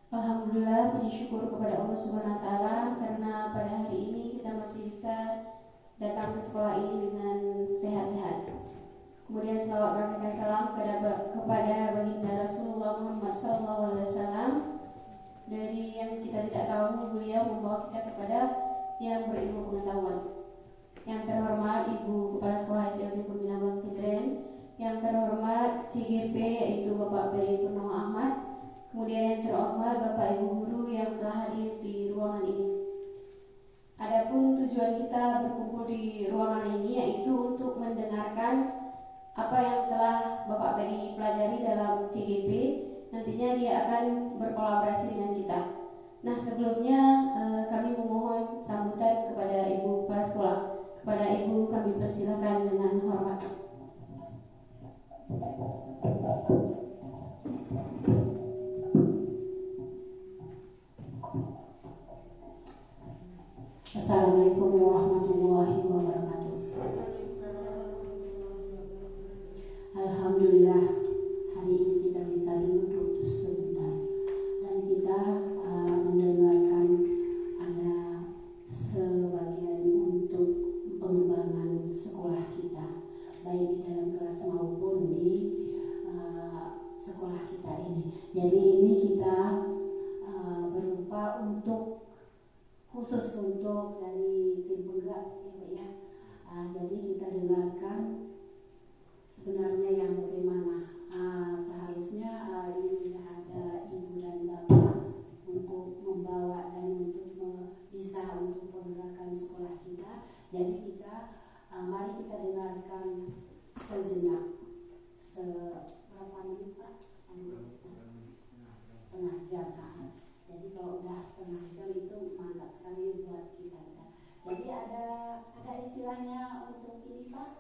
Alhamdulillah, puji syukur kepada Allah Subhanahu wa taala karena pada hari ini kita masih bisa datang ke sekolah ini dengan sehat-sehat. Kemudian selawat berkat dan salam kepada baginda Rasulullah Muhammad SAW. Dari yang kita tidak tahu, beliau membawa kita kepada yang berilmu pengetahuan. Yang terhormat Ibu Kepala Sekolah SLB Pembina Bang Kedren, yang terhormat CGP yaitu Bapak Peri Purnomo Ahmad. Kemudian yang terhormat Bapak Ibu Guru yang telah hadir di ruangan ini. Adapun tujuan kita berkumpul di ruangan ini yaitu untuk mendengarkan apa yang telah Bapak Peri pelajari dalam CGP. Nantinya dia akan berkolaborasi dengan kita. Nah, sebelumnya kami memohon sambutan kepada Ibu Kepala Sekolah. Kepada Ibu kami persilakan dengan hormat. Assalamualaikum warahmatullahi wabarakatuh. Alhamdulillah, hari ini kita bisa duduk sebentar dan kita mendengarkan ada sebagian untuk pengembangan sekolah kita, baik di dalam kelas maupun di sekolah kita ini. Jadi ini kita berupa untuk khusus untuk dari tim penggerak ya. Jadi kita dengarkan sebenarnya yang bagaimana seharusnya ini ada ibu dan bapak untuk membawa dan untuk bisa untuk menggerakkan sekolah kita. Jadi kita mari kita dengarkan sejenak berapa menit Pak? Setengah jam. Jadi kalau udah setengah jam itu mantap sekali buat kita. Jadi ada istilahnya untuk ini Pak,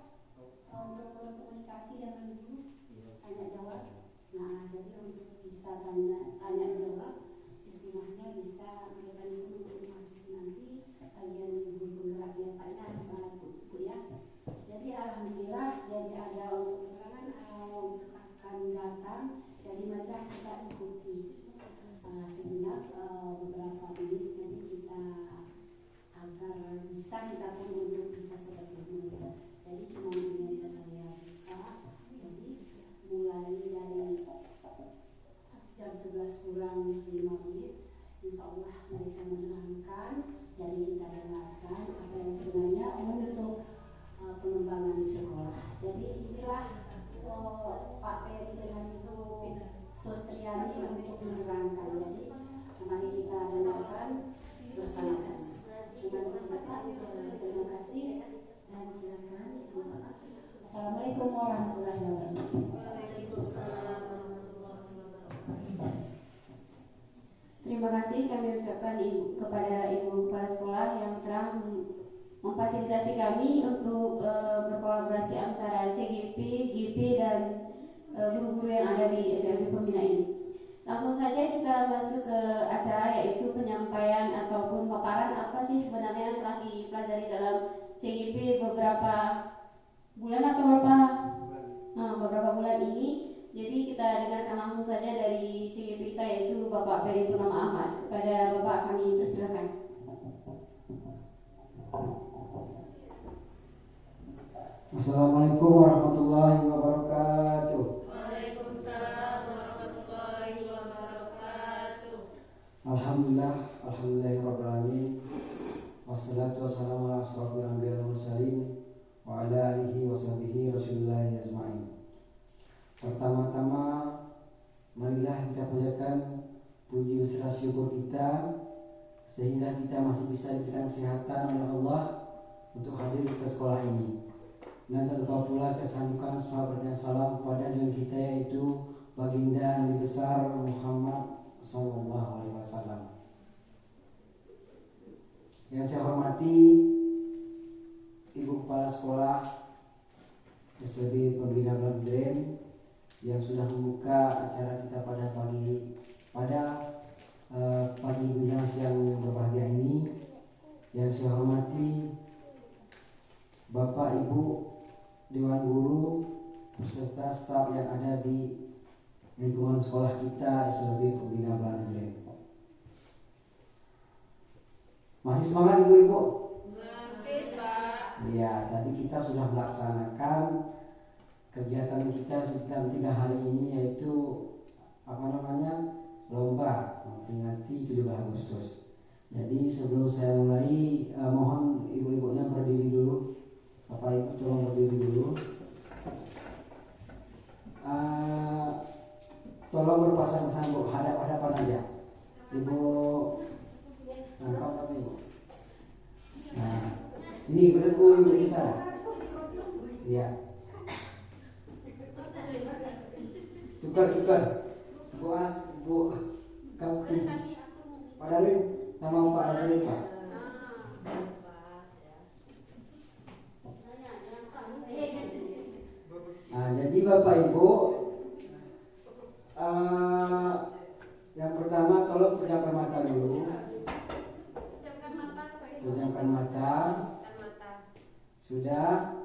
untuk berkomunikasi dengan guru, tanya jawab. Nah, jadi untuk bisa tanya jawab, istilahnya bisa mekanisme untuk masukin nanti bagian ibu penggeraknya tanya Bu ya. Jadi alhamdulillah, jadi ada untuk sekarang akan datang. Jadi marilah kita ikuti sejenak beberapa menit, jadi kita agar bisa kita pun untuk bisa seperti ini. Jadi cuma ini yang saya buka. Jadi mulai dari jam 11 kurang 5 menit, insya Allah mereka menerangkan. Jadi kita dengarkan apa yang sebenarnya untuk pengembangan di sekolah. Jadi inilah Pak Peri dengan Ibu Sustriani untuk menerangkan. Jadi mari kita dengarkan bersama-sama. Terima kasih dan silakan. Assalamualaikum warahmatullahi wabarakatuh. Terima kasih kami ucapkan kepada Ibu Kepala Sekolah yang telah memfasilitasi kami untuk berkolaborasi antara CGP, GP dan guru-guru yang ada di SLB Pembina ini. Langsung saja kita masuk ke acara, yaitu penyampaian ataupun paparan apa sih sebenarnya yang telah dipelajari dalam CGP beberapa bulan atau beberapa bulan ini. Jadi kita dengarkan langsung saja dari CGP kita, yaitu Bapak Peri Purnomo Ahmad. Kepada Bapak kami persilakan. Assalamualaikum warahmatullahi wabarakatuh. Waalaikumsalam warahmatullahi wabarakatuh. Alhamdulillahirabbil alamin. Wassalatu wassalamu ala asyrofil anbiya'i wal mursalin wa ala alihi wa sahbihi Rasulillah ajma'in. Pertama-tama marilah kita panjatkan puji beserta syukur kita sehingga kita masih bisa diberikan kesehatan oleh Allah untuk hadir ke sekolah ini. Dan terlupa pula kesandukan sahabat dan salam kepada junjungan kita, yaitu baginda Nabi besar Muhammad SAW. Yang saya hormati Ibu Kepala Sekolah SLB Pembina Bangdren yang sudah membuka acara kita pada pagi bilas yang berbahagia ini. Yang saya hormati Bapak Ibu Dewan Guru beserta staf yang ada di sekolah kita SLB Pembina Blanjeng. Masih semangat ibu-ibu? Masih, Pak. Iya, tadi kita sudah melaksanakan kegiatan kita dalam 3 hari ini, yaitu lomba memperingati 17 Agustus. Jadi sebelum saya mulai, mohon ibu-ibunya berdiri dulu. Bapak Ibu tolong berdiri dulu. Tolong berpasang-pasang Bu, hadap-hadapan aja. Ibu nangkap apa Ibu? Nah, ini berku Ibu di sana. Iya. Tukar. Bu, kamu Pak Darwin sama Pak Darwin Pak. Nah, jadi Bapak Ibu, yang pertama tolong pejamkan mata dulu. Pejamkan mata. Sudah.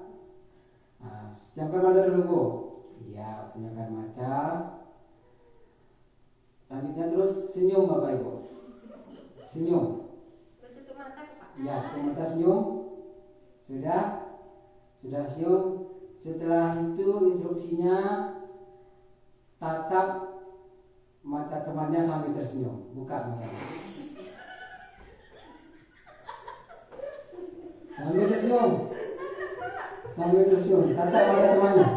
Nah, pejamkan mata dulu Bu. Iya, pejamkan mata. Selanjutnya terus senyum Bapak Ibu. Senyum. Tutup mata, Pak. Ya, tutup mata senyum. Sudah senyum. Setelah itu instruksinya tatap mata temannya sambil tersenyum. Buka mata. Sambil tersenyum. Tatap mata temannya.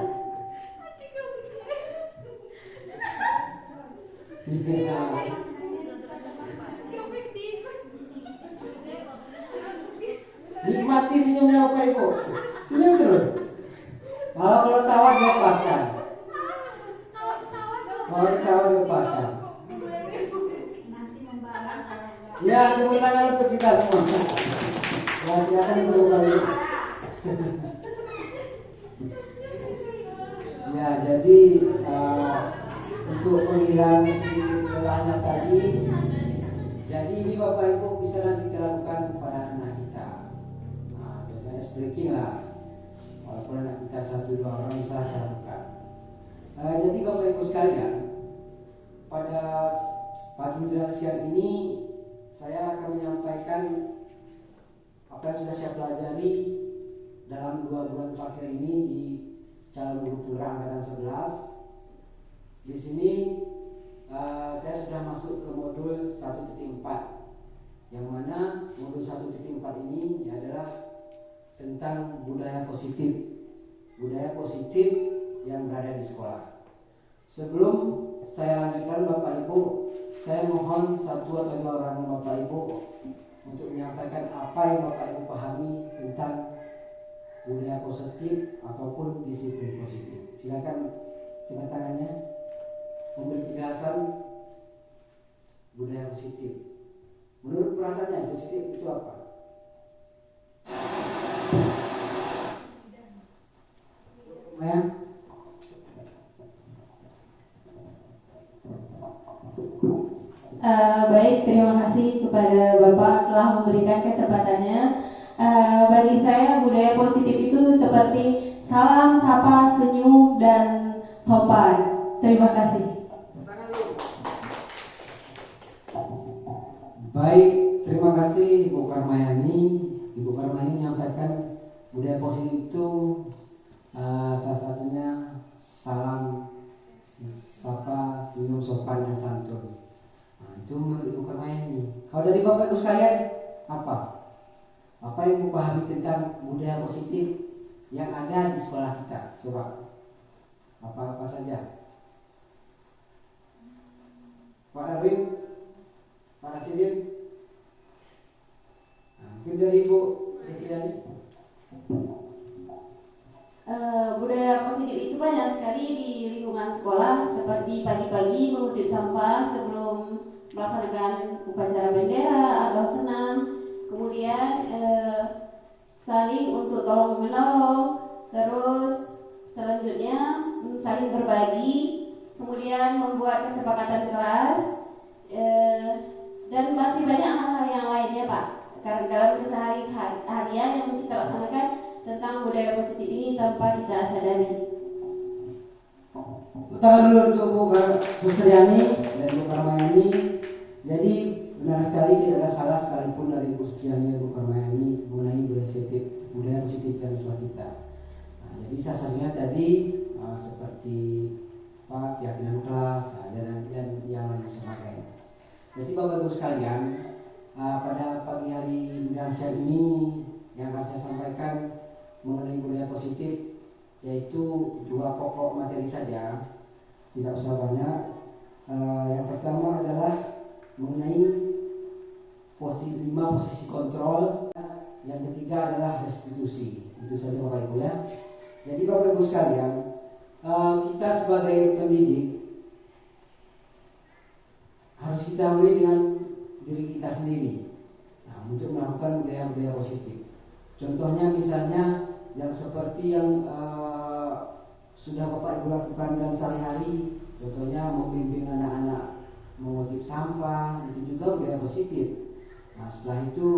Nikmati senyumnya Bapak Ibu. Senyum terus. Kalau tawa dilepaskan. Kalau tawa dilepaskan. Ya, tepuk tangan untuk kita semua. Ya, silakan Ibu kali. Ya, jadi untuk penghilang kelelahannya tadi, jadi ini Bapak Ibu bisa nanti kita lakukan kepada anak kita. Nah, biasanya speaking lah. Walaupun anak kita 1-2 orang bisa kita lakukan. Jadi Bapak Ibu sekalian, pada pagi dan siang ini saya akan menyampaikan apa yang sudah saya pelajari dalam 2 bulan terakhir ini di calon guru penggerak angkatan 11. Di sini saya sudah masuk ke modul 1.4, yang mana modul 1.4 ini adalah tentang budaya positif yang berada di sekolah. Sebelum saya lanjutkan Bapak Ibu, saya mohon 1 atau 2 orang Bapak Ibu untuk menyampaikan apa yang Bapak Ibu pahami tentang budaya positif ataupun disiplin positif. Silakan angkat tangannya, memberi penjelasan budaya positif. Menurut perasaannya positif itu apa? Ya. Baik, terima kasih kepada Bapak telah memberikan kesempatannya. Bagi saya budaya positif itu seperti salam, sapa, senyum, dan sopan. Terima kasih. Baik, terima kasih Ibu Karmayani. Ibu Karmayani menyampaikan budaya positif itu salah satunya salam, sapa, senyum, sopan, dan santun. Nah, itu menurut Ibu Karmayani. Kalau dari Bapak Ibu sekalian, apa yang Ibu pahami tentang budaya positif yang ada di sekolah kita? Coba, apa saja? Pak Darwin, Pak Rasidin, mungkin dari Ibu Kristiani. Budaya positif itu banyak sekali di lingkungan sekolah, seperti pagi-pagi mengutip sampah sebelum melaksanakan upacara bendera atau senam, kemudian saling untuk tolong menolong, terus selanjutnya saling berbagi, kemudian membuat kesepakatan kelas, dan masih banyak hal-hal yang lainnya Pak. Karena dalam keseharian yang kita laksanakan tentang budaya positif ini tanpa kita sadari. Tangan dulu untuk Bu Sustriani dan Bu Karmayani. Jadi benar sekali tidak ada salah sekalipun dari Bu Sustriani dan Bu Karmayani mengenai budaya positif dan siswa kita. Nah, jadi sasarannya tadi seperti keyakinan kelas dan yang lain sebagainya. Jadi Bapak Ibu sekalian, pada pagi hari Indonesia ini yang akan saya sampaikan mengenai budaya positif yaitu 2 pokok materi saja, tidak usah banyak. Yang pertama adalah mengenai 5 posisi kontrol, yang ketiga adalah restitusi. Itu saja Bapak Ibu ya. Jadi Bapak Ibu sekalian, kita sebagai pendidik harus kita mulai dengan diri kita sendiri untuk melakukan budaya-budaya positif. Contohnya misalnya yang seperti yang sudah Bapak Ibu lakukan dalam sehari-hari, contohnya membimbing anak-anak mengutip sampah, itu juga budaya positif. Nah, setelah itu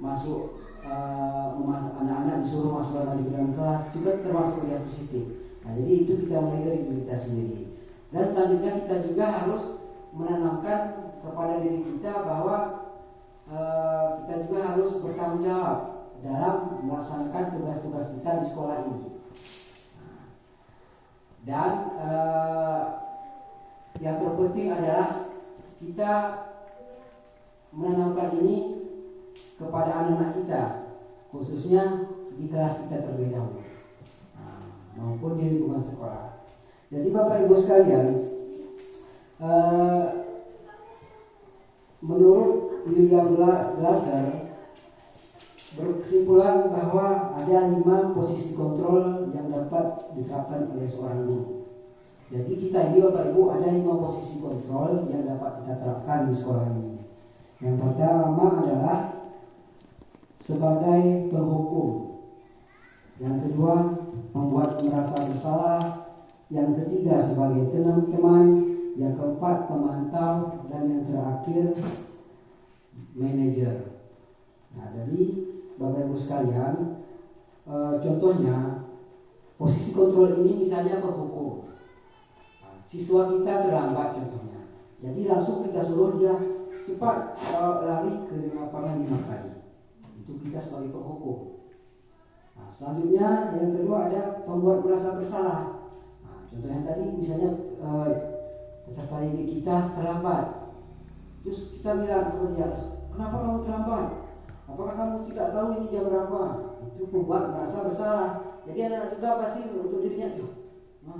masuk anak-anak disuruh masuk di dalam kelas, juga termasuk budaya positif. Nah, jadi itu kita mulai dari diri kita sendiri. Dan selanjutnya kita juga harus menanamkan kepada diri kita bahwa kita juga harus bertanggung jawab dalam melaksanakan tugas-tugas kita di sekolah ini. Dan yang terpenting adalah kita menanamkan ini kepada anak-anak kita, khususnya di kelas kita terlebih dahulu, maupun di lingkungan sekolah. Jadi Bapak Ibu sekalian, menurut William Glasser berkesimpulan bahwa ada 5 posisi kontrol yang dapat diterapkan oleh seorang guru. Jadi kita ini Bapak Ibu ada 5 posisi kontrol yang dapat kita terapkan di sekolah ini. Yang pertama adalah sebagai penghukum. Yang kedua membuat merasa bersalah. Yang ketiga sebagai teman. Yang keempat pemantau. Dan yang terakhir manajer. Nah, jadi Bapak Ibu sekalian, contohnya posisi kontrol ini misalnya penghukum. Siswa kita terlambat contohnya, jadi langsung kita suruh dia cepat lari ke lapangan 5 kali. Itu kita sebagai penghukum. Nah, selanjutnya yang kedua ada pembuat merasa bersalah. Nah, contohnya tadi misalnya peserta didik kita terlambat, terus kita bilang kepada dia, kenapa kamu terlambat? Apakah kamu tidak tahu ini jam berapa? Itu membuat merasa bersalah. Jadi anak juga pasti untuk dirinya tuh,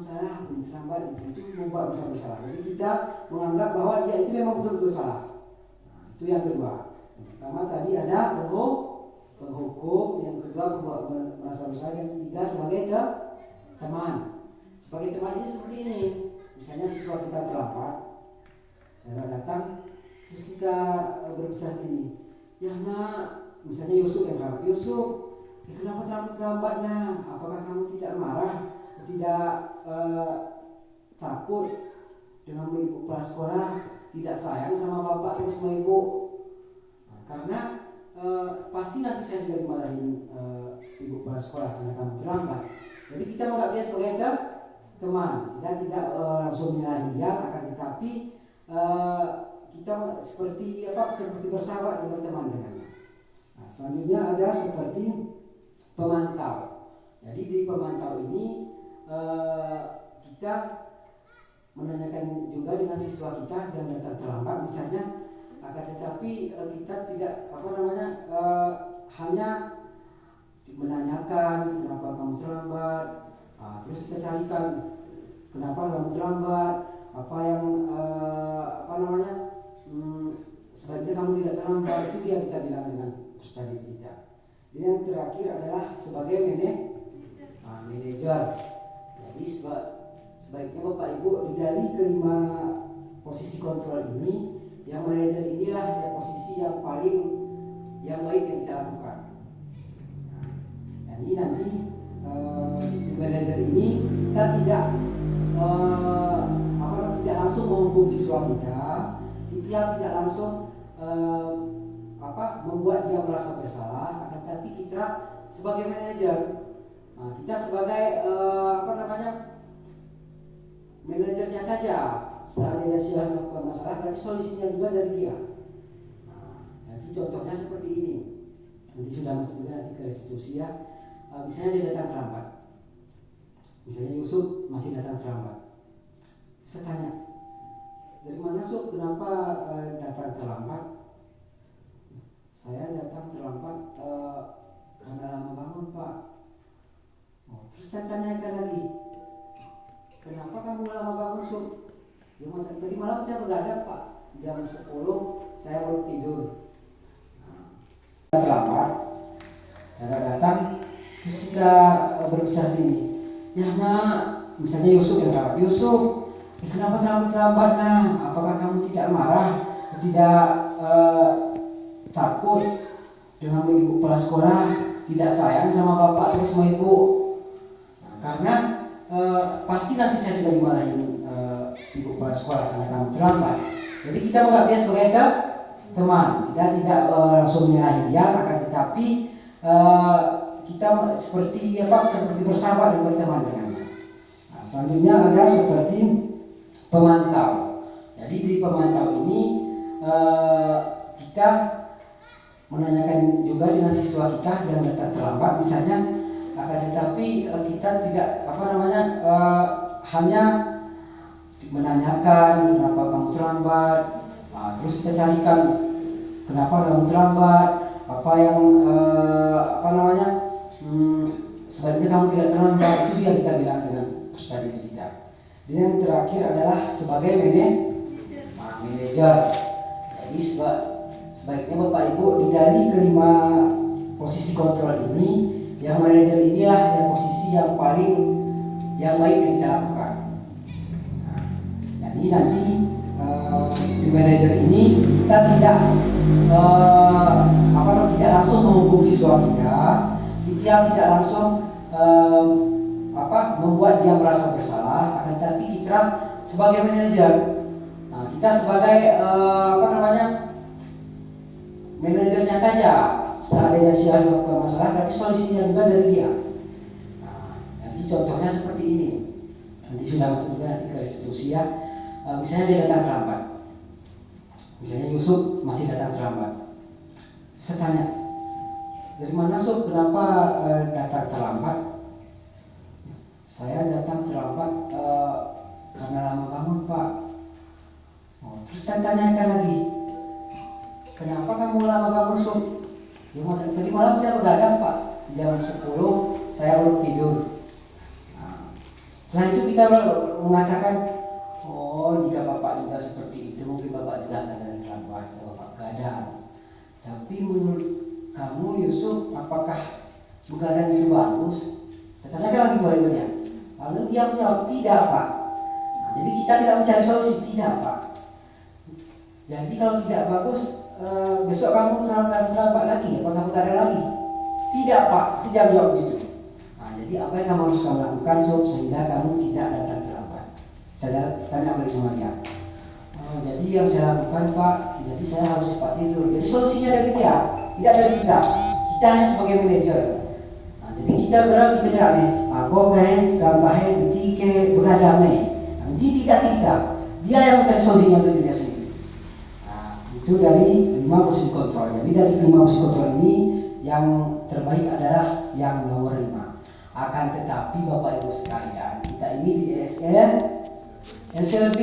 salah, terlambat, itu membuat merasa bersalah. Jadi kita menganggap bahwa dia itu memang betul-betul salah. Nah, itu yang kedua. Yang pertama tadi ada penghukum, yang kedua membuat merasa bersalah, yang ketiga sebagai teman. Sebagai teman ini seperti ini. Misalnya siswa kita terlambat, datang, terus kita berbicara ini, ya nak, misalnya Yusuf yang terlambat, Yusuf, kenapa terlambatnya? Apakah kamu tidak marah? Tidak takut dengan ibu kepala sekolah, tidak sayang sama bapak ibu sama ibu? Nah, karena pasti nanti saya juga dimarahin ibu kepala sekolah karena kamu terlambat. Jadi kita menganggap dia sebagai teman, kita tidak langsung menyalahi dia, akan tetapi kita seperti bersahabat dengan teman dengannya. Nah, selanjutnya ada seperti pemantau. Jadi di pemantau ini kita menanyakan juga dengan siswa kita yang datang terlambat misalnya, akan tetapi kita tidak hanya menanyakan kenapa kamu terlambat, terus kita carikan kenapa kamu terlambat, apa yang sebaiknya kamu tidak terlambat, itu dia kita bilang dengan peserta kita. Dan yang terakhir adalah sebagai manajer. Jadi sebaiknya Bapak Ibu dari kelima posisi kontrol ini, yang manajer inilah ya posisi yang paling baik yang kita lakukan. Jadi nanti di manajer ini kita tidak langsung menghukum siswa kita tidak langsung membuat dia merasa bersalah, tapi kita sebagai manajer, kita sebagai manajernya saja seandainya silahkan melakukan masalah, berarti solusinya juga dari dia. Nah, nanti contohnya seperti ini. Nanti sudah masuk juga nanti ke restitusi ya. Misalnya dia datang terlambat. Misalnya Yusuf masih datang terlambat. Saya tanya, dari mana Yusuf? Kenapa datang terlambat? Saya datang terlambat karena lama bangun Pak. Terus saya tanyakan lagi, kenapa kamu lama bangun Yusuf? Dia mengatakan, tadi malam saya begadang Pak, jam 10 saya baru tidur. Terlambat, karena datang, terus kita berbicara ini. Ya nak, misalnya Yusuf yang terlambat. Yusuf, kenapa terlambat nak? Apakah kamu tidak marah? Tidak takut dengan ibu kepala sekolah? Tidak sayang sama bapak atau sama ibu? Nah, karena pasti nanti saya juga dimarahin ibu kepala sekolah karena kamu terlambat. Jadi kita menganggap dia sebagai teman. Tidak langsung menyalahi dia, akan tetapi kita seperti bersahabat dan berteman dengannya. Nah, selanjutnya ada seperti pemantau. Jadi di pemantau ini kita menanyakan juga dengan siswa kita yang datang terlambat misalnya, akan tetapi kita tidak hanya menanyakan kenapa kamu terlambat. Nah, terus kita carikan kenapa kamu terlambat, apa yang sebaiknya kamu tidak terlambat. Itu yang kita bilang dengan peserta didik kita. Dan yang terakhir adalah sebagai manajer. Jadi sebaiknya Bapak Ibu dari kelima posisi kontrol ini, yang manajer inilah yang posisi yang paling baik yang kita lakukan. Nah, jadi nanti di manajer ini kita tidak langsung menghukum siswa kita tidak langsung membuat dia merasa bersalah, akan tetapi kita sebagai manajer, nah, kita sebagai manajernya saja seandainya silahkan melakukan masalah, berarti solusinya juga dari dia. Nah, nanti contohnya seperti ini. Nanti sudah masuk juga nanti ke restitusi ya. Misalnya dia datang terlambat. Misalnya Yusuf masih datang terlambat. Saya tanya, dari mana Yusuf? Kenapa datang terlambat? Saya datang terlambat karena lama bangun Pak. Terus saya tanyakan lagi, kenapa kamu lama bangun Yusuf? Dia mengatakan, tadi malam saya begadang Pak, jam 10 saya baru tidur. Nah, setelah itu kita mengatakan, jika Bapak juga seperti itu, mungkin Bapak juga akan terlambat, Bapak begadang. Tapi menurut kamu Yusuf, apakah begadang itu bagus? Tanyakan lagi boleh dia. Lalu dia menjawab, tidak Pak. Nah, jadi kita tidak mencari solusi, tidak Pak. Jadi kalau tidak bagus, besok kamu terlambat lagi, apakah begadang lagi? Tidak Pak, tidak jawab gitu. Nah, jadi apa yang kamu harus lakukan sehingga kamu tidak datang terlambat? Tanya balik sama dia. Jadi yang saya lakukan Pak, jadi saya harus cepat tidur. Jadi solusinya dari dia, tidak dari kita. Kita hanya sebagai manajer. Nah, jadi kita gerak, kita nyerah nih. Aku kayak gambahin ke begadang nih. Nanti tidak kita. Dia yang mencari solusinya untuk diri sendiri. Nah, itu dari 5 posisi kontrol. Jadi dari 5 posisi kontrol ini yang terbaik adalah yang nomor 5. Akan tetapi Bapak Ibu sekalian, kita ini di SLB,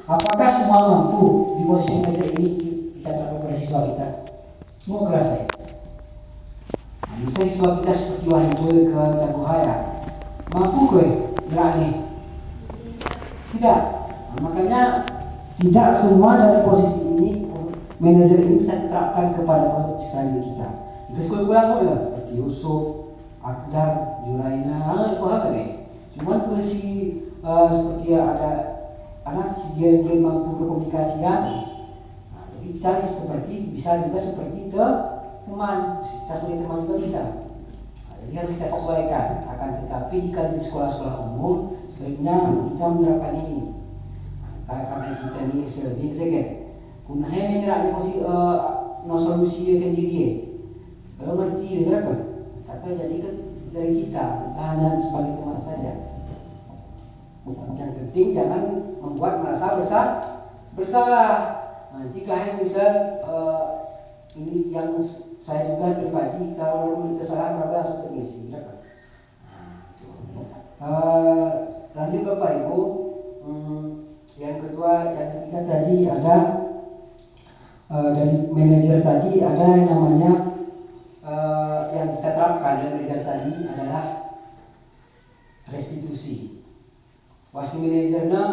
apakah semua mampu di posisi manajer ini kita terapkan pada siswa kita? Mau keras saya. Nah, bisa siswa kita seperti Wahyu ke Caguhaya, mampu ke berani? Tidak. Nah, makanya tidak semua dari posisi ini manajer ini bisa diterapkan kepada siswa kita. Jika sekolah ya seperti Yusuf, Akdar, Juraina, sekolah deh. Cuman seperti ada anak dia mampu berkomunikasian. Nah, jadi kita seperti bisa juga seperti teman, kita sebagai teman juga bisa. Nah, jadi harus kita sesuaikan. Akan tetapi jika di sekolah-sekolah umum sebaiknya kita menerapkan ini. Nah, karena kita ini lebih segan. Kunahe menyerah posisi no solusi yang diri. Kalau ngerti berapa? Atau jadi dari kita hanya sebagai teman saja. Yang penting jangan membuat merasa bersalah. Nah, jika yang bisa ini yang saya juga pribadi, kalau itu salah berapa langsung terisi. Lanjut Bapak Ibu, yang kedua, yang ketiga tadi ada dari manajer tadi ada yang namanya yang kita terapkan dari manajer tadi adalah restitusi. Wasi manajernya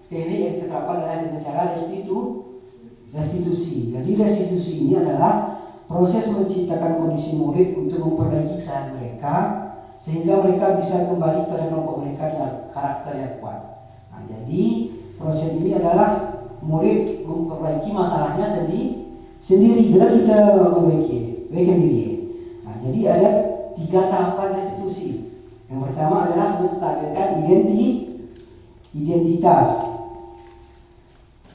teknik yang kita terapkan adalah dengan cara restitusi. Jadi restitusi ini adalah proses menciptakan kondisi murid untuk memperbaiki kesalahan mereka sehingga mereka bisa kembali pada kelompok mereka dengan karakter yang kuat. Nah, jadi proses ini adalah murid memperbaiki masalahnya sendiri dengan kita memperbaiki diri. Nah, jadi ada 3 tahapan restitusi. Yang pertama adalah menstabilkan identitas.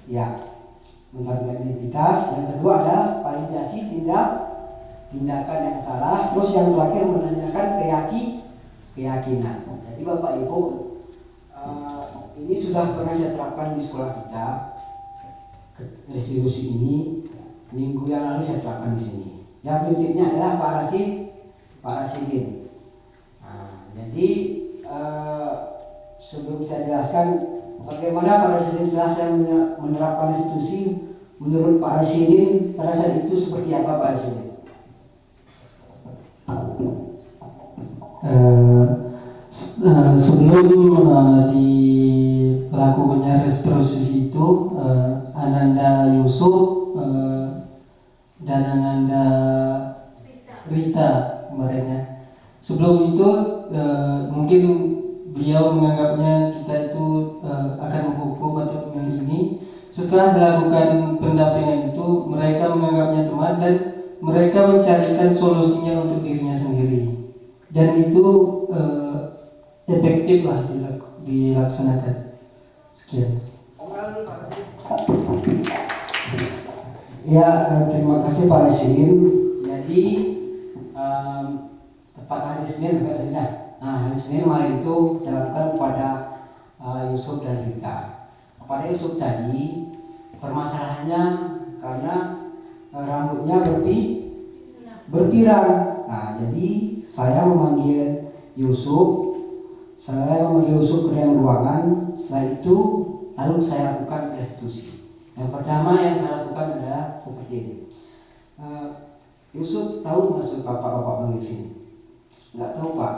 Ya, menstabilkan identitas. Yang kedua adalah validasi tindakan yang salah. Terus yang terakhir menanyakan keyakinan. Jadi Bapak Ibu, ini sudah pernah saya terapkan di sekolah kita. Restitusi ini minggu yang lalu saya terapkan di sini. Yang berikutnya adalah parasidin. Nah, jadi sebelum saya jelaskan bagaimana parasidin setelah saya menerapkan restitusi menurut parasidin pada saat itu seperti apa parasidin? Sebelum dilakukannya restitusi itu, Ananda Yusuf dan Ananda Rita kemarinnya. Sebelum itu mungkin beliau menganggapnya kita itu akan menghukum atau ini. Setelah dilakukan pendampingan itu, mereka menganggapnya teman dan mereka mencarikan solusinya untuk dirinya sendiri. Dan itu efektif lah dilaksanakan. Sekian. Ya, terima kasih Pak Rasidin. Jadi tepat hari Senin, hari Senin kemarin itu saya lakukan kepada Yusuf dan Rita. Kepada Yusuf tadi permasalahannya karena rambutnya berpirang. Nah, jadi saya memanggil Yusuf ke dalam ruangan. Setelah itu lalu saya lakukan restitusi. Yang pertama yang saya lakukan adalah seperti ini. Yusuf tahu maksud bapak panggil sini? Enggak tahu Pak.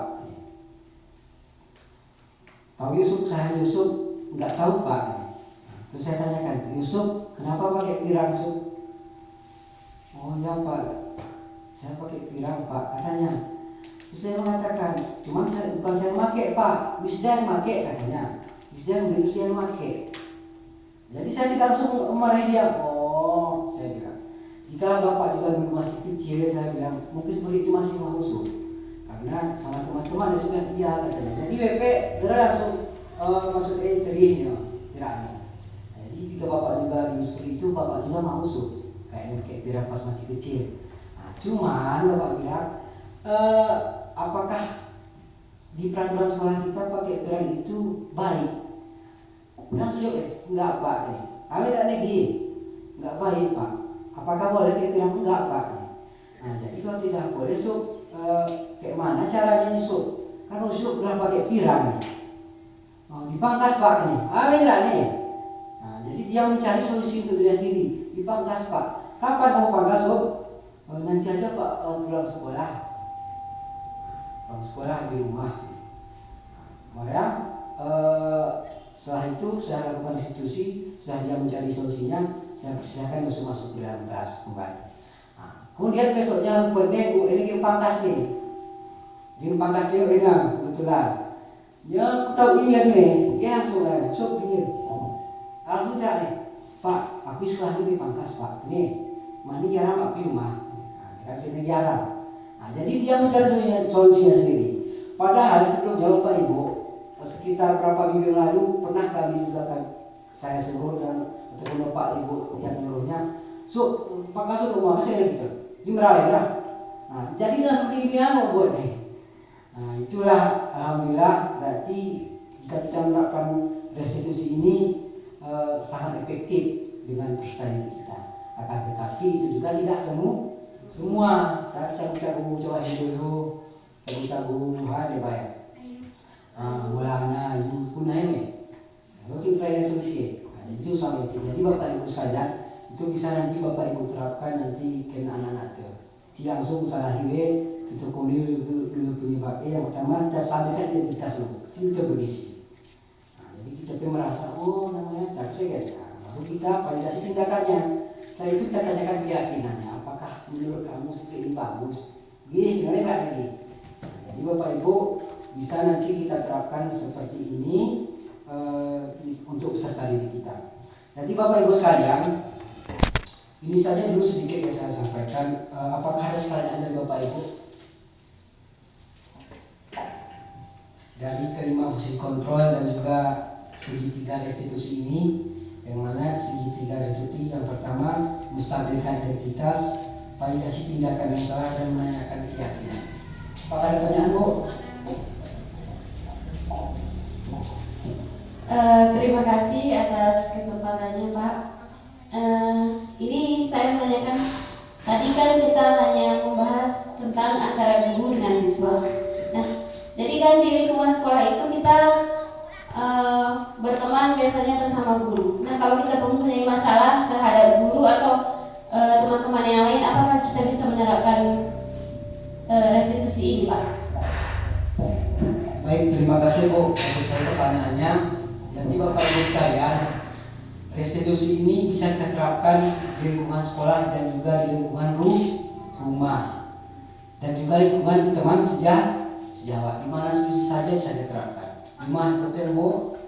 Tahu Yusuf, saya Yusuf enggak tahu Pak. Terus saya tanyakan, Yusuf kenapa pakai pirang Yusuf? Oh ya Pak, saya pakai pirang Pak. Katanya. Terus saya mengatakan, bukan saya pakai Pak, Wisda yang pakai katanya. Wisda yang begitu saya pakai. Jadi saya tidak langsung marahi dia. Oh, saya bilang, jika bapak juga dulu masih kecil, saya bilang mungkin seperti itu masih mahusum. Karena sama teman-teman dia sudah iya katanya. Jadi WP gerak langsung maksud terinya, tiranya. Jadi jika bapak juga dulu seperti itu, bapak juga mahusum. Kayaknya kayak biar pas masih kecil. Nah, cuman bapak bilang, apakah di peraturan sekolah kita pakai pirang itu baik? Langsung jawab, enggak Pak. Kami tidak negeri, enggak baik Pak. Apakah boleh pakai pirang? Enggak Pak. Nah, jadi kalau tidak boleh, kayak mana caranya Yusuf? Kan Yusuf udah pakai pirang nih. Dipangkas Pak nih. Tidak nih. Nah, jadi dia mencari solusi untuk diri sendiri. Dipangkas Pak. Kapan kamu pangkas Sob? Nanti aja Pak pulang sekolah. Pulang sekolah di rumah. Kemudian setelah itu saya lakukan restitusi. Setelah dia mencari solusinya, saya persilahkan Yusuf masuk ke dalam kelas kembali. Nah, kemudian besoknya ini game pangkas nih. Game pangkas dia kebetulan. Dia tahu ini nih, dia langsung Sob ini. Langsung cari, Pak, aku sekolah ini pangkas Pak. Nih, mandi jarang Pak di rumah. Nah, kita sini jarang. Nah, jadi dia mencari solusinya sendiri. Padahal sebelum jauh Pak Ibu, sekitar berapa minggu lalu pernah kami juga saya suruh dan ataupun Bapak Ibu yang nyuruhnya, pangkas rumah saya gitu. Ini merawat lah. Nah, jadi seperti ini mau buat nih. Nah, itulah alhamdulillah berarti Jika kita menerapkan restitusi ini sangat efektif dengan peserta didik kita. Akan tetapi itu juga tidak semua. Cabu-cabu coba dulu, cabu-cabu ada bayar. Mulanya itu pun ini. Lalu kita solusi. Itu sampai jadi Bapak Ibu sekalian itu bisa nanti Bapak Ibu terapkan nanti ke anak-anak itu. Tidak langsung salah hiwe kita kuni dulu penyebab yang pertama kita sampaikan identitas dulu. Kita berisi. Jadi kita pun merasa namanya tak segan. Lalu kita validasi tindakannya. Setelah itu kita tanyakan keyakinannya. Apakah menurut kamu seperti ini bagus? Gini, nggak lagi. Jadi Bapak Ibu bisa nanti kita terapkan seperti ini untuk peserta didik kita. Jadi Bapak Ibu sekalian, ini saja dulu sedikit yang saya sampaikan. Apakah ada pertanyaan dari Bapak Ibu? Dari kelima fungsi kontrol dan juga segitiga restitusi ini, yang mana segitiga restitusi yang pertama menstabilkan identitas, validasi tindakan yang salah dan menanyakan keyakinan. Apakah ada pertanyaan, Bu? Terima kasih atas kesempatannya, Pak. Ini saya menanyakan, tadi kan kita hanya membahas tentang antara guru dengan siswa. Nah, jadi kan di lingkungan sekolah itu kita berteman biasanya bersama guru. Nah, kalau kita mempunyai masalah terhadap guru atau teman-teman yang lain, apakah kita bisa menerapkan restitusi ini, Pak? Baik, terima kasih Bu atas pertanyaannya. Jadi Bapak Ibu sekalian, restitusi ini bisa kita terapkan di lingkungan sekolah dan juga di lingkungan rumah dan juga lingkungan teman sejawat, di mana saja bisa diterapkan. Rumah ketemu,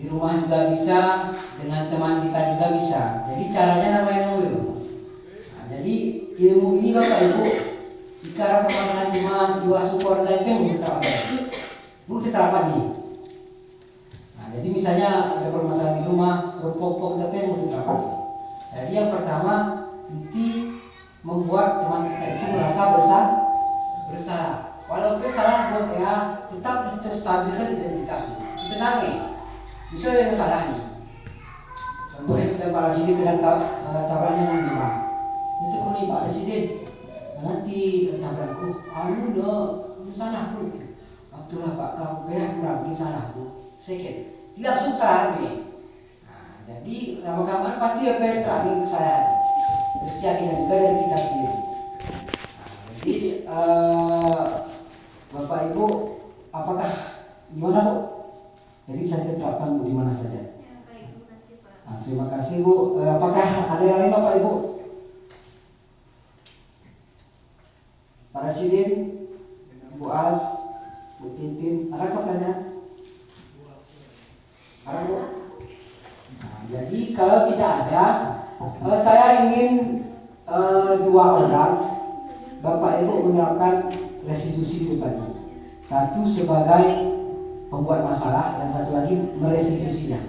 di rumah juga bisa, dengan teman kita juga bisa. Jadi caranya namanya dulu. Nah, jadi ilmu ini Bapak Ibu, jika permasalahan jiwa support dan itu mau diterapkan nih. Jadi misalnya ada permasalahan di rumah, pokok tapi yang diterapkan ini. Jadi yang pertama, nanti membuat teman kita itu merasa bersalah. Walaupun salah buat ya, tetap kita stabilkan identitasnya. Ditenangi. Misalnya yang salah nih. Contohnya pada Pak Rasidi bilang tabraknya nanti Pak. Itu kau nih Pak Rasidi. Nanti tabrakku, salahku. Waktulah Pak kau berarti salahku. Sedikit. Tidak langsung salah nih. Nah, jadi lama-lama pasti terakhir saya. Terus keyakinan juga dari kita sendiri. Nah, jadi Bapak Ibu, apakah gimana Bu? Jadi bisa diterapkan di mana saja. Ya, baik, terima kasih Pak. Nah, terima kasih Bu. Apakah ada yang lain Bapak Ibu? Pak Rasidin, Bu As, Bu Titin, ada pertanyaan? Nah, jadi kalau tidak ada, saya ingin 2 orang Bapak Ibu menerapkan restitusi itu tadi. Satu sebagai pembuat masalah dan satu lagi merestitusinya.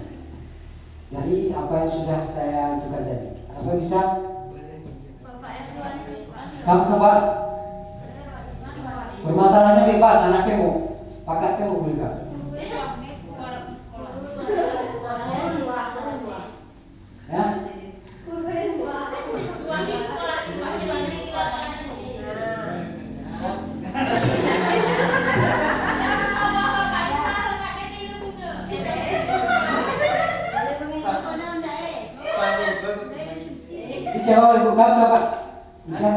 Jadi apa yang sudah saya ajukan tadi, apa bisa? Bapak yang Kamu ke Pak? Permasalahannya bebas, anaknya mau, pakatnya mau berikan. Ya? Siapa ibu kamu Pak? Bisa?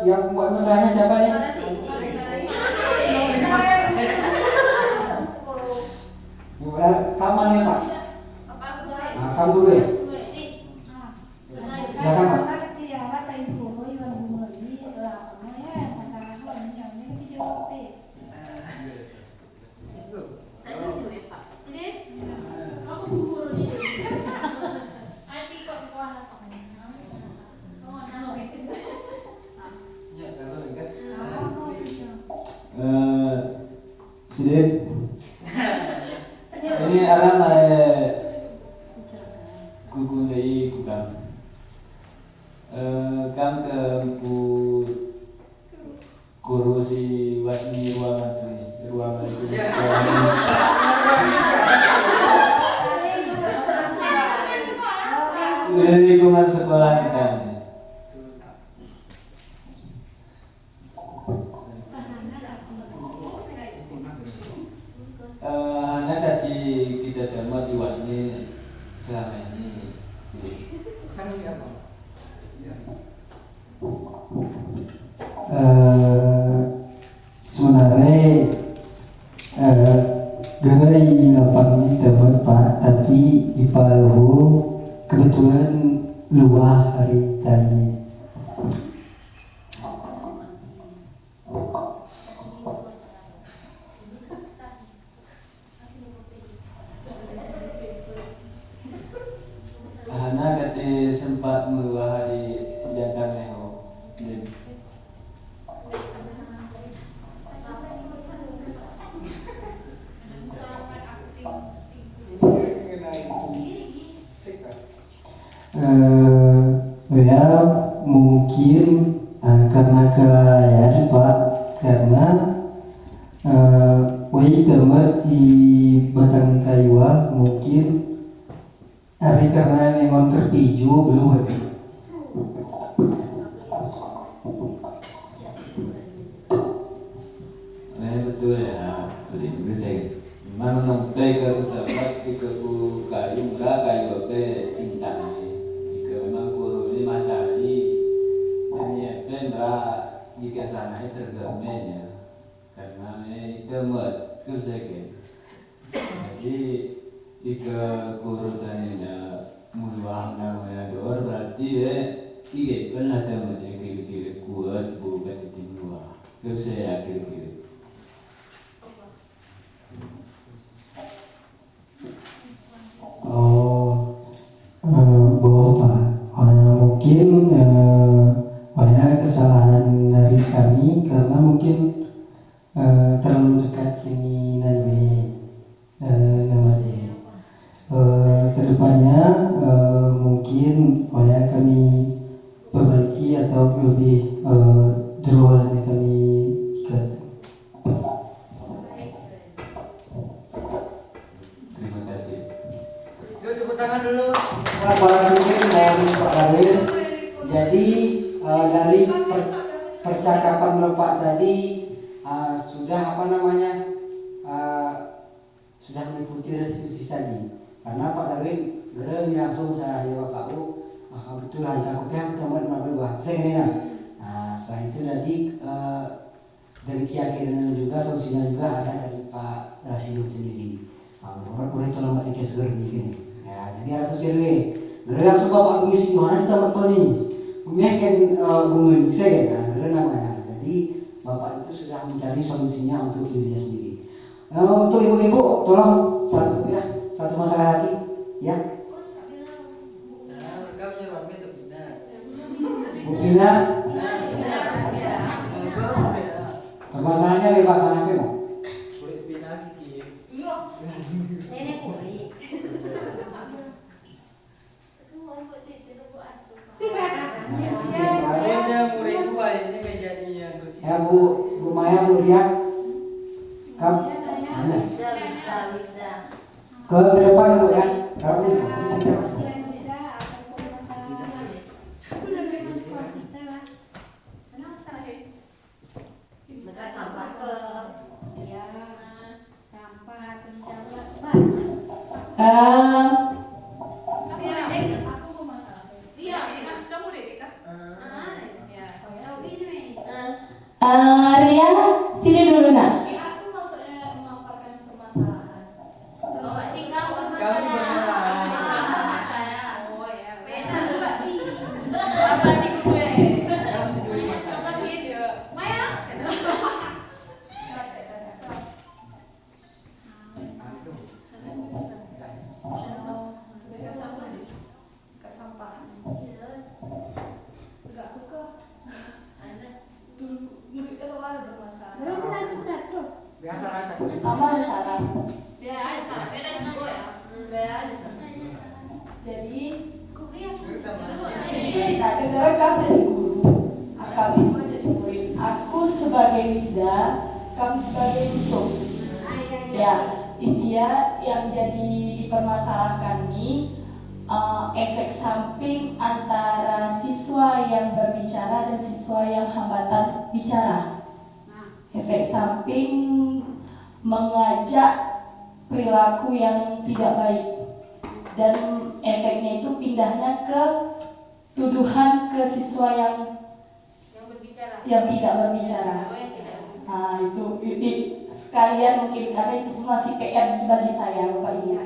Yang membuat masalahnya siapa ya? Kamu ya Pak? Nah, kamu dulu ya? Silakan Pak. Sidin, ini alam gugu dari gudang. Kam ke bu guru si Wasni ruangan itu. Lingkungan sekolah kita. Anak tadi kita terima di Wasni selama ini. Sebenarnya gerai lapang dapat Pak, tapi di Palu kebetulan luah hari tadi. Anak tadi sempat meluah hari jantan neho. Ya mungkin karena kelalaian Pak, karena wai tempat di batang kayu mungkin hari karena memang terpiju belum ada. Betul ya, memang sampai ke tempat ke kayu apa cinta jika memang guru ini matahari ini apa jika sana itu tergamenya karena itu mat kesekian jadi jika guru tanya meluang namanya dor berarti tiga pernah temannya kira-kira kuat bukan itu meluang saya kira-kira. Mungkin banyak kesalahan dari kami karena mungkin terlalu dekat kini namanya. Kedepannya mungkin banyak kami perbaiki atau lebih jeroan kami ikat. Terima kasih. Yuk tepuk tangan dulu. Pak Dalil. Jadi dari percakapan Bapak tadi sudah sudah mengikuti restitusi tadi. Karena Pak Darwin gereng langsung saya Bapak betul lah jika kopi aku tambah 50 saya kena. Nah setelah itu tadi dari keyakinan juga solusinya juga ada dari Pak Rasidin sendiri. Menurut gue itu lambat dikasih gereng gini. Ya jadi harus sosial gereng langsung Bapak mengisi mana kita tempat ini. Memihkan bunga bisa kan? Gereng namanya. Jadi Bapak itu sudah mencari solusinya untuk dirinya sendiri. Untuk ibu-ibu tolong satu masalah lagi ya. Bu Pina, permasalahannya bebas apa mau? Nenek kuri. Ya Bu Maya, Bu Ria, kamu ke depan Bu ya. Kamu Ria, sini dulu nak. Aku maksudnya memaparkan permasalahan. Kami bersalah. Oh ya. Beda tuh berarti. Apa di gue? Kami sendiri masalah. Sama video. Maya. Enggak aku kok. Murid kami sebagai Yusuf. Ya, intinya yang jadi dipermasalahkan ini efek samping antara siswa yang berbicara dan siswa yang hambatan bicara. Efek samping mengajak perilaku yang tidak baik, dan efeknya itu pindahnya ke tuduhan ke siswa yang tidak berbicara. Nah itu sekalian mungkin karena itu masih PR bagi saya Bapak Ibu.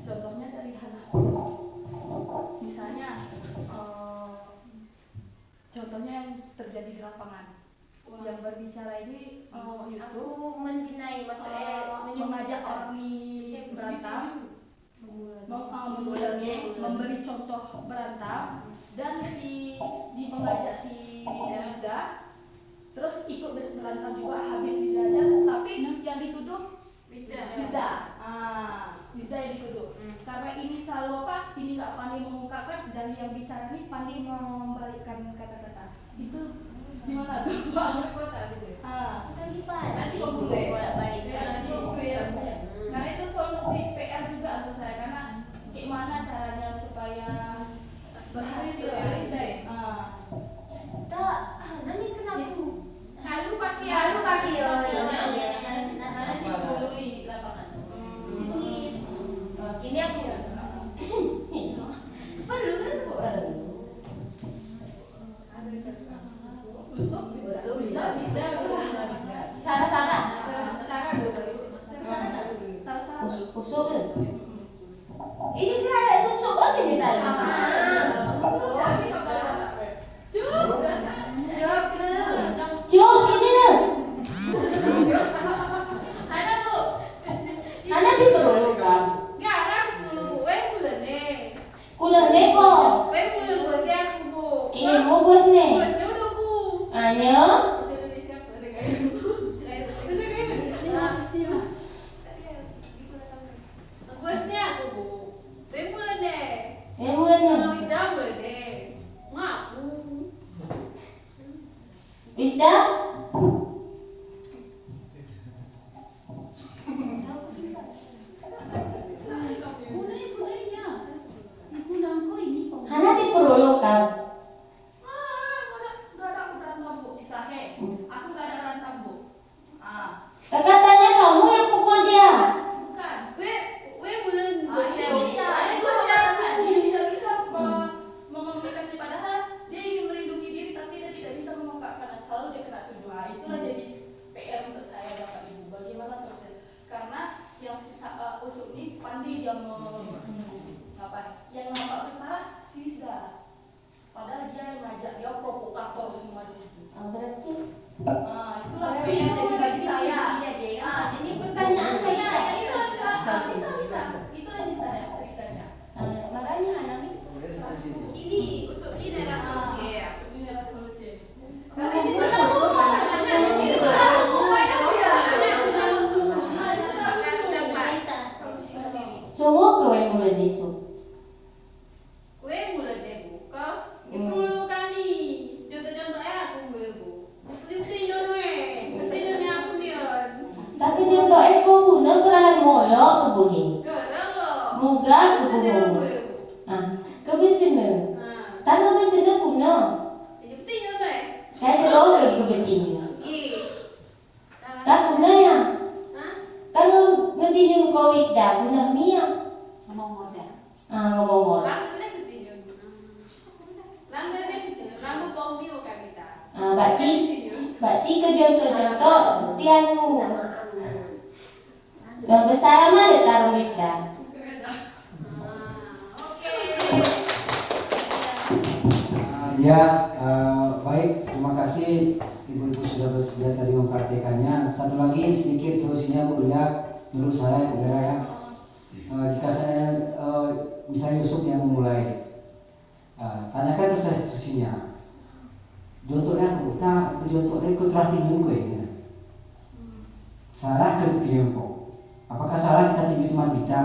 Contohnya dari hal misalnya contohnya yang terjadi di lapangan, yang berbicara ini Yusuf Aku menjinai maksudnya mengajak orang ini berantem, memberi contoh berantem, dan mengajak si Wisda terus ikut berantem juga, habis belajar tapi yang dituduh Wisda. Wisda yang dituduh. Karena ini selalu ini nggak pandai mengungkapkan, dan yang bicara ini pandai membalikkan kata-kata. Itu gimana tuh Pak? Nanti kok gue karena itu solusi PR juga untuk saya, karena gimana caranya supaya berhasil nanti kenapa? halu pakai dibului lapangan Ini aku perlu kan Bu? bisa Sarah usuk ini kan ada tusuk lagi sih tadi. Cuk ini loh. Anak di perlu kan? Kulene kok. Ini bungkus nih. Ayo. Wisda? Hana di perlu kan? Katanya kamu yang pukul dia. Mengomunikasi, padahal dia ingin melindungi diri tapi dia tidak bisa mengungkapkan, selalu dia kena tuduhan. Itulah jadi PR untuk saya Bapak Ibu, bagaimana solusinya, karena yang usuk ini pandai dia yang nampak bersalah si Wisda, padahal dia yang ngajak, dia provokator semua di situ. Berarti itulah PR jadi bagi saya. Ini pertanyaan saya. Bisa itulah ceritanya. Makanya Hanami Ini usuk ini adalah solusi ya. Ini adalah solusi. Karena ini tahu sungguh kowe mulai besok. Kue mulai buka. Itu dulu kami. Contoh-contohnya aku mulai bu. Tinjaunya aku dia. Tak contoh aku guna perahan molo kebuhin. Garang loh. Muga kebuhin. Kebisina. Tak kebisina guna. Saya terus lagi kebetinnya. Tak guna ya. Tak ngetinjau kau Wisda guna Mia. Ngomong modal. Berarti ke contoh-contoh tianu. Yang besar mah ada taruh Wisda. Baik, terima kasih Ibu-ibu sudah bersedia tadi mempraktekannya. Satu lagi sedikit solusinya Bu ya, menurut saya Bu ya. Jika saya misalnya Yusuf yang memulai, tanyakan terus institusinya. Contohnya kita contohnya ikut terakhir ya. Salah ke tiempo. Apakah salah kita tinggi teman kita?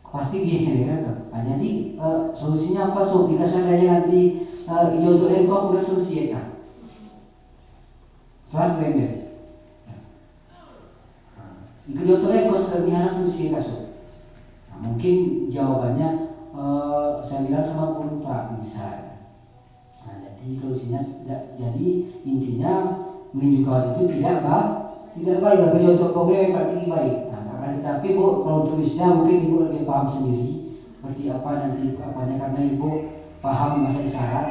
Pasti dia kan. Jadi solusinya apa? So jika seandainya nanti contohnya kau udah solusi ya kan. Selain member. Itu contohnya kos kerjanya solusi kasus. Nah, mungkin jawabannya saya bilang sama guru Pak misal. Nah, jadi solusinya jadi intinya menunjukkan itu tidak baik. Tapi contoh pokoknya berarti baik. Nah, tapi Bu kalau tulisnya mungkin Ibu lebih paham sendiri seperti apa nanti apanya karena Ibu paham bahasa isyarat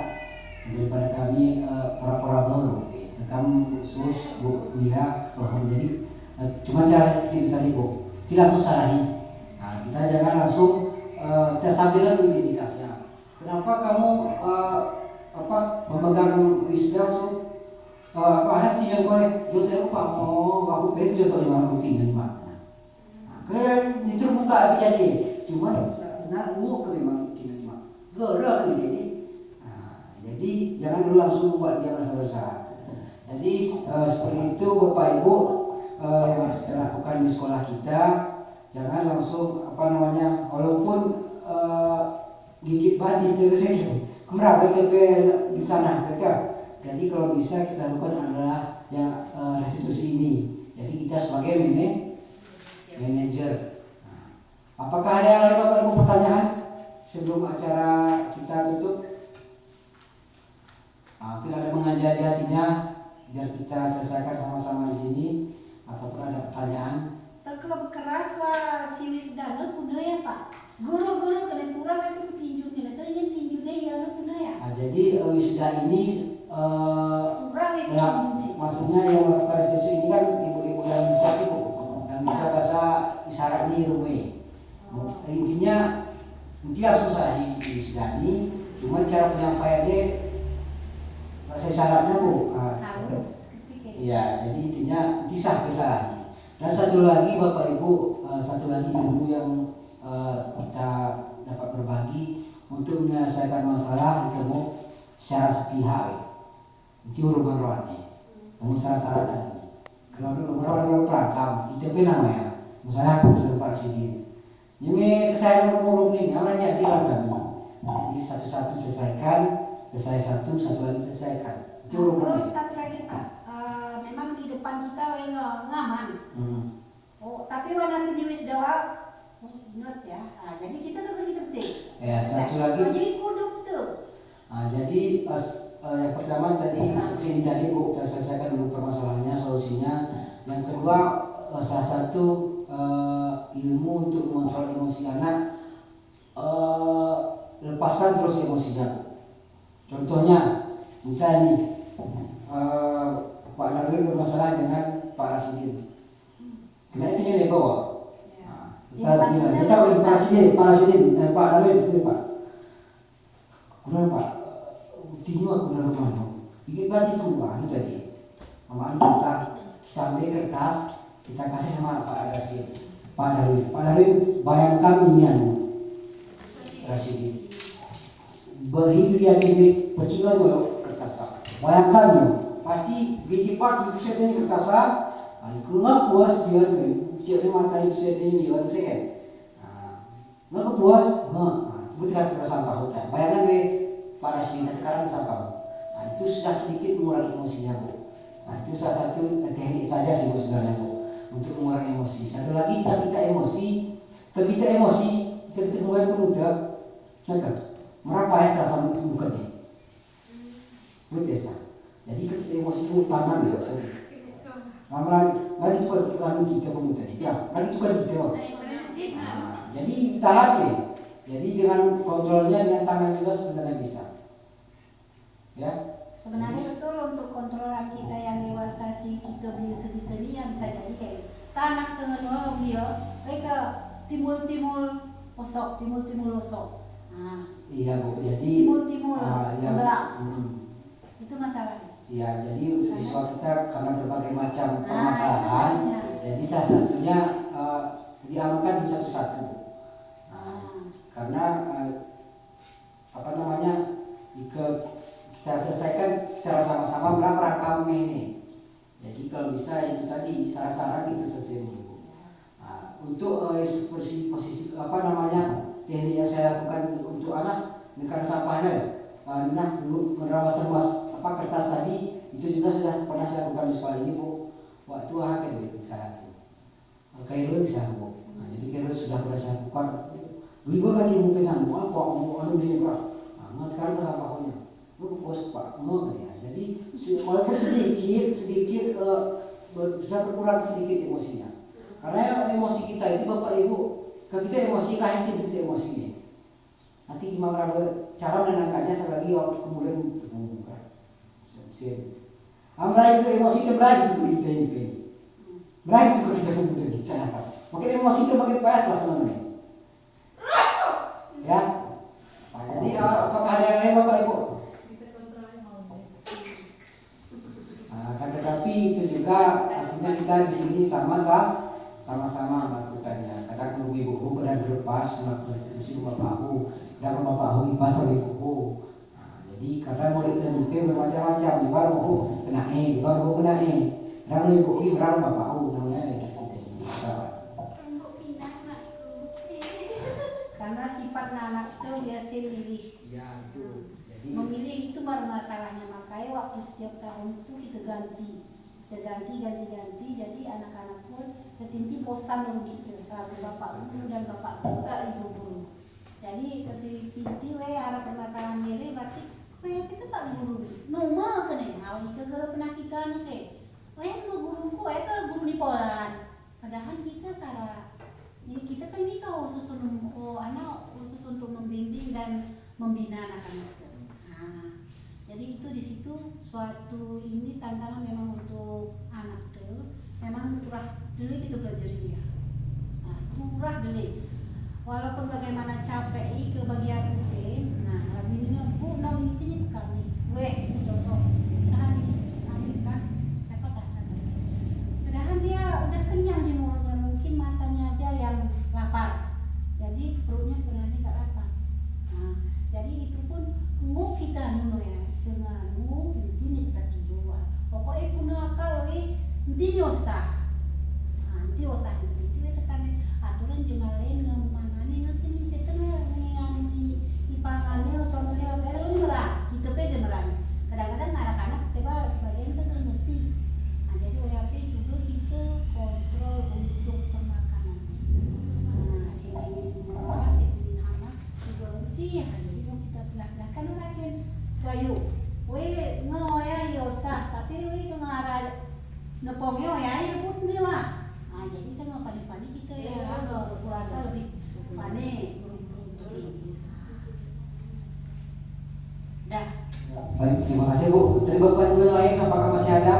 daripada kami para baru. Kamu khusus Bu Mira paham jadi cuma cara sedikit tadi Bu, tidak langsung salahi. Nah, kita jangan langsung kita sampaikan identitasnya. Kenapa kamu memegang wisda ada sih yang kau jodoh apa aku baik jodoh mana bukti dan mana. Kayak itu buka apa jadi, cuma nak Bu memang tidak cuma gerak ini. Jadi jangan dulu langsung buat dia merasa bersalah. Jadi seperti itu Bapak Ibu yang harus kita lakukan di sekolah kita, jangan langsung walaupun gigit badi terus ini, kemerapa kita di sana, mereka. Jadi kalau bisa kita lakukan adalah yang restitusi ini. Jadi kita sebagai manajer. Apakah ada yang lain Bapak Ibu pertanyaan sebelum acara kita tutup? Mungkin ada mengajar di hatinya biar kita selesaikan sama-sama di sini. Ataupun ada pertanyaan? Tekap keras wa si wisdana punya ya Pak. Guru-guru kena turang itu petinju kena tanya tinjunya ya punya ya. Jadi wisda ini maksudnya yang melakukan restitusi ini kan ibu-ibu yang bisa bahasa isyarat ini rumah. Intinya langsung saya di wisda ini, cuma cara penyampaiannya bahasa isyaratnya Bu. Harus. Iya, jadi intinya disah kesalahan. Dan satu lagi Bapak Ibu, satu lagi ilmu yang kita dapat berbagi untuk menyelesaikan masalah ketemu secara sepihak. Itu hubungan rohani. Namun syarat-syarat tadi. Kalau hubungan rohani pelakam, itu apa namanya? Misalnya aku sudah para sidin. Ini selesai nomor ini, namanya dilan kami. Jadi satu-satu selesaikan, selesai satu lagi selesaikan. Itu hubungan. Terus satu lagi Pak. Memang di depan kita ngaman. Tapi warna tujuh wis doa ingat ya. Jadi kita tuh tertib. Ya, satu lagi. Jadi kuduk tuh. Jadi yang pertama tadi seperti ini tadi Bu, kita selesaikan dulu permasalahannya, solusinya. Yang kedua salah satu ilmu untuk mengontrol emosi anak, lepaskan terus emosinya. Contohnya, misalnya nih, Pak Darwin bermasalah dengan Pak Rasidin. Kena itu yang dia bawa. Kita bilang, Pak Rasidin, Pak Darwin, ini Pak. Kenapa Pak? Buktinya aku dalam mana? Bikin bajiku Pak, itu tadi. Mama kita ambil kertas, kita kasih sama Pak Rasidin. Pak Darwin, bayangkan ini Rasidin. Berhidup dia ini pecilan dulu kertas. Bayangkan ya. Pasti biji pak ibu saya ini kertasan, nggak puas dia tuh, jadi mata ibu saya ini dia kan, nggak puas, ibu tidak kertasan pak hutan. Bayangkan deh para sini sekarang sampah, itu sudah sedikit mengurangi emosinya Bu. Itu salah satu teknik saja sih Bu sebenarnya Bu, untuk mengurangi emosi. Satu lagi kita emosi, kita mulai pemuda, merapa ya terasa mukanya, betul. Jadi ketika emosi itu tangan ya, lagi tukar kita pemuda, lagi tukar kita. Jadi tahan ya. Jadi dengan kontrolnya dengan tangan juga sebenarnya bisa. Ya. Sebenarnya betul untuk kontrolan kita yang dewasa sih kita beli sedih-sedih yang bisa jadi kayak tanak dengan orang dia, mereka timbul osok. Iya Bu, jadi timbul belak. Itu masalahnya. Ya, jadi untuk siswa kita karena berbagai macam permasalahan, jadi salah satunya diamankan di satu-satu. Karena jika kita selesaikan secara sama-sama berapa rangka ini. Jadi kalau bisa itu tadi sarah-sarah kita selesai dulu. Untuk posisi teknik yang saya lakukan untuk anak, nekan sampahnya, merawat semas kertas tadi Itu juga sudah pernah saya lakukan di sekolah ini Bu. Waktu akhir saya Kairul bisa Bu. Nah, jadi Kairul sudah pernah saya lakukan. Gue lagi mungkin apa mau dia Pak. Nah, sekarang ke sampahnya. Lu bos Pak mau kan ya. Jadi walaupun sedikit sudah berkurang sedikit emosinya. Karena emosi kita itu Bapak Ibu, ke kita emosi kayak itu emosinya. Nanti gimana cara menenangkannya sekali lagi kemudian mengumumkan. Mulai itu emosi itu mulai itu kita ini. Mulai itu kita kemudian kita. Makin emosi itu makin payah lah sebenarnya. Ya. Nah, jadi apakah ada yang lain Bapak Ibu? Tetapi itu juga artinya kita di sini sama-sama melakukannya. Kadang ibu kadang berlepas melakukan institusi bapak-ibu, kadang bapak-ibu ibas ibu. Jadi kadang murid TNP bermacam-macam. Di baru kena di baru kena dan ibu berapa bapak-ibu namanya kita. Karena sifat anak itu biasa milih. Ya itu. Jadi Memilih itu baru masalahnya, makanya waktu setiap tahun itu kita ganti. Jadi anak-anak pun ketinti bosan begitu satu bapak guru dan bapak ibu guru. Jadi ketinti ada permasalahan mirip berarti kita tak guru normal kan ya. Awal kita pernah kita guru kalau guru di Polan. Padahal kita salah. Ini kita kan ini khusus untuk membimbing dan membina anak-anak. Jadi itu di situ suatu ini tantangan memang untuk anak tuh memang murah dulu itu belajarnya. Murah dulu. Walaupun bagaimana capek ke bagian mungkin. Nah, lagunya Bu, ini kami. Ini contoh. Sehari kan saya katakan. Padahal dia udah kenyang di mulutnya, mungkin matanya aja yang lapar. Jadi perutnya sebenarnya tak lapar. Nah, jadi itu pun mau kita dulu ya. Dengan ini kita tidur. Pokoknya kuna kali ini usah. Nanti usah itu tekan aturan jemalen dengan mana nih nanti nih setengah dengan ipangannya contohnya baru ini merah kita pegang merah. Kadang-kadang anak-anak tiba sebagian kita ngerti. Jadi WAP juga kita kontrol untuk pemakanan. Si ini merah, si ini anak juga ngerti ya. Jadi mau kita belah-belahkan lagi. Kayu, ngoya usah, tapi kengarah nepongnya ya pun nih mah. Jadi kan padi-padi kita ya harus kurasa lebih panen. Dah. Baik, terima kasih Bu. Dari Bapak Ibu yang lain apakah masih ada?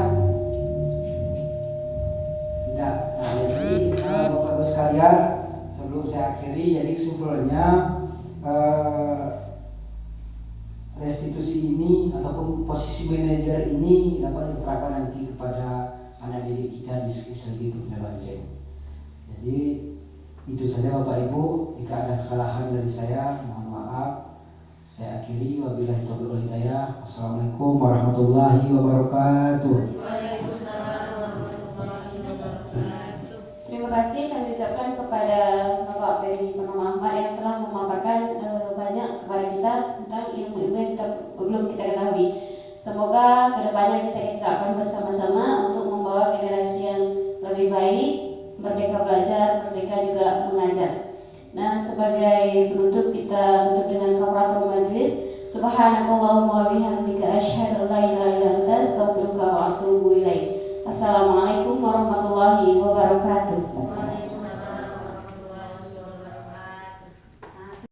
Tidak. Nah, jadi Bapak Ibu sekalian, sebelum saya akhiri, jadi kesimpulannya restitusi ini ataupun posisi manajer ini dapat diterapkan nanti kepada anak didik kita di segi pendidikan. Jadi itu saja Bapak Ibu. Jika ada kesalahan dari saya, mohon maaf. Saya akhiri. Wabillahi taufiq wal hidayah. Wassalamualaikum warahmatullahi wabarakatuh. Terima kasih kami ucapkan kepada Bapak Peri Purnama Ahmad yang telah memaparkan banyak kepada kita tentang ilmu-ilmu yang belum kita ketahui. Semoga kedepannya bisa kita terapkan bersama-sama untuk membawa generasi yang lebih baik, merdeka belajar, merdeka juga mengajar. Nah, sebagai penutup kita tutup dengan kafaratul majlis. Subhanakallahumma wa bihamdika asyhadu an la ilaha illa anta astaghfiruka wa atubu ilaik. Assalamualaikum warahmatullahi wabarakatuh.